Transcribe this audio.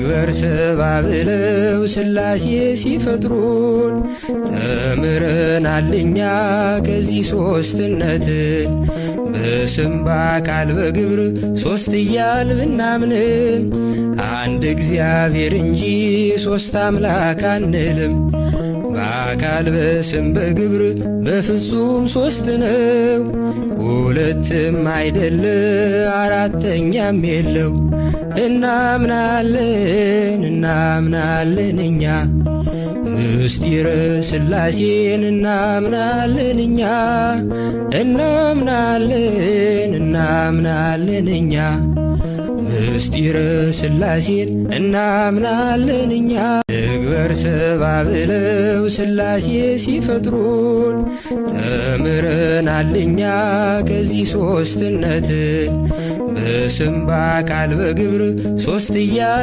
ምግበር ሰብአ ብለው ሥላሴ ሲፈጥሩን ተምረናልኛ ከዚህ ሦስትነትን በስም በአካል በግብር ሦስት እያል ብናምንም አንድ እግዚአብሔር እንጂ ሦስት አምላክ አንልም። በአካል በስም በግብር በፍጹም ሦስት ነው። ሁለትም አይደለ አራተኛም የለው። እናምናለን እኛ ምስጢረ ሥላሴን እናምናለን እኛ እናምናለን እኛ ምስጢረ ሥላሴን እናምናለን እኛ። ምግበር ሰብአ ብለው ሥላሴ ሲፈጥሩን ተምረናልኛ ከዚህ ሦስትነትን በስም በአካል በግብር ሦስት እያል